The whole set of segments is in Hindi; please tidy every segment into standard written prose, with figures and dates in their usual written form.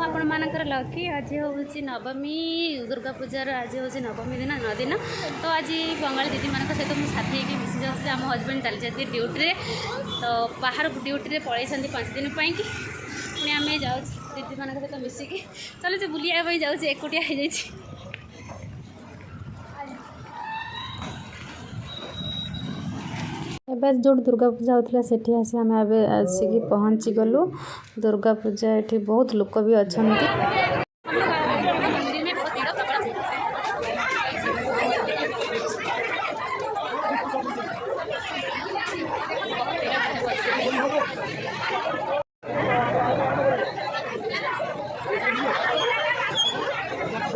आपण मानकर लकी आज हूँ नवमी दुर्गा पूजार आज हूँ नवमी दिन न दिन तो आज बंगाली दीदी मान सहित मुझे साथी होगी मिसी जाऊँगी आम हजबैंड चली जाती ड्यूटी तो बाहर ड्यूटी पलि 5 दिन कि पुणी आम जाऊँ दीदी मान सहित मिसिकी चलो बुलाया जाऊँगी एकुटिया हो जाए एवं जो दुर्गा पूजा होता से आसी आम आसिक पहुँची गलु दुर्गा पूजा ये बहुत लोक भी अच्छा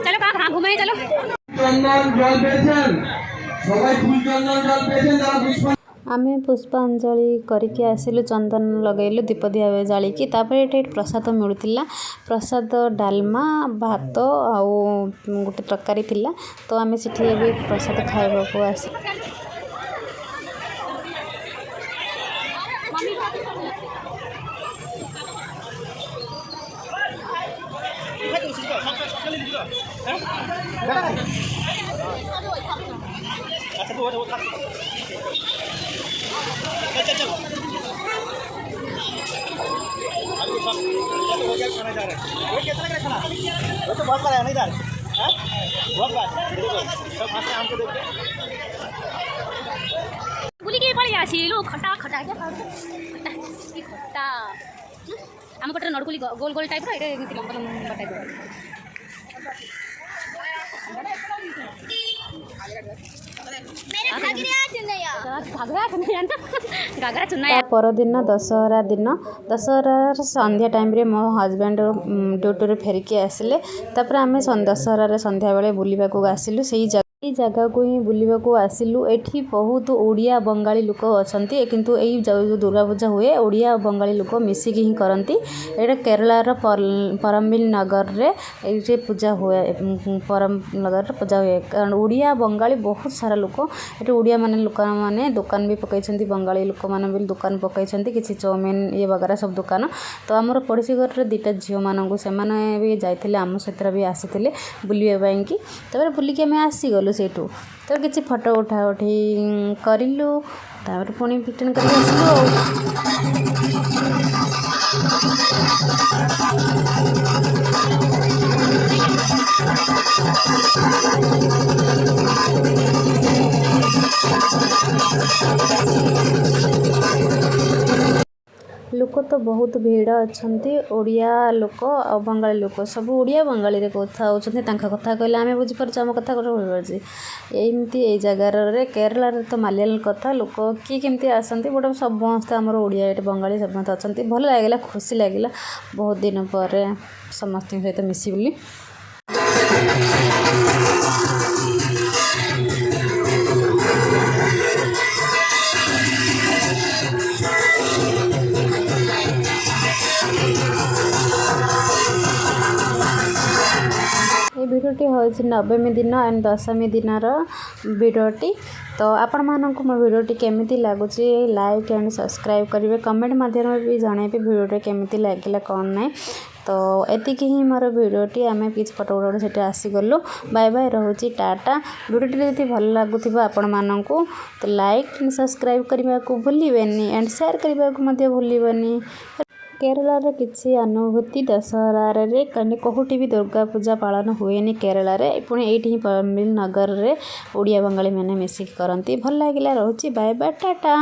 चलो कहाँ घूमे चलो आमे पुष्पांजलि करके आसिलु चंदन लगेलु दीप दिया जालिकी ये प्रसाद मिलूला प्रसाद डालमा भात आउ गोटे तरकारी थिला तो आमे सिठी भी प्रसाद खाइबा को आसी खटा खटा खटा आम पटे नड़कुली गोल गोल टाइप लंबा लंबा टाइप परदिन दशहरा दिन दशहरा संध्या टाइम रे मो हजबैंड ड्यूटी फेरिकी आसिले तापर आम दशहरा संध्या बेले बुलवा को आसिलु से जगह को ही बुलवा को आसिलु एठी बहुत ओडिया बंगाली लोक अच्छा किंतु यही जो दुर्गा पूजा हुए ओडिया बंगाली लोक मिसिकी ही करती ये केरलार परम्बिल नगर रे ये पूजा हुए परम्बिल नगर पूजा हुए कारण ओडिया बंगाली बहुत सारा लोक ये ओडिया माने लोक माने दुकान भी पकई बंगाली लोक मैंने भी दुकान पकई किसी चाउमिन ये वगैरह सब दुकान तो आमर पड़ोसी घर दुईटा झील मानू से भी जाते आम सहित भी आसी बुलवाई कि बुलिकी आम आसीगलु सेठू तो किसी फोटो उठा उठी करूँ तापर पुणी रिटर्न कर लोक तो बहुत भीड़ अच्छा ओडिया लोक आ बंगाली लोक सब ओडिया बंगाली रे कथा होचंती कथा कहले आम बुझीपार आम कथा बुझीपार एमती ये जगार केरला तो मालियाल कथा लोक किए केमती आसती बट समस्त आम ओडिया बंगाली समस्त अच्छा भल लगे खुशी लगे बहुत दिन पर समस्त सहित मिसी बोली भिडियोटी हूँ नवमी दिन एंड दशमी दिन भिडियोटी तो आपण मानक मो भिडियोटी केमिति लगुच लाइक एंड सब्सक्राइब करेंगे कमेंट माध्यम भी जनइबे भिडियोटी केमिति लगिला कौन ना तो एतिक ही मोर भिडियोटी आम किसी फोटो उठा से आसीगलु बाय बाय रोचे टाटा भिडियोटी जब भल लगुव आपण मानक तो लाइक एंड सब्सक्राइब करने को भूलें एंड शेयर करने को भूलें केरलार किसी अनुभूति दशहरार कहीं कौटी भी दुर्गा पूजा पालन हुए केरलार पुणी ये परम्बिल नगर रे ओडिया बंगाली मैंने मिसिक करती भल लगे रोचे बाय बाय टाटा।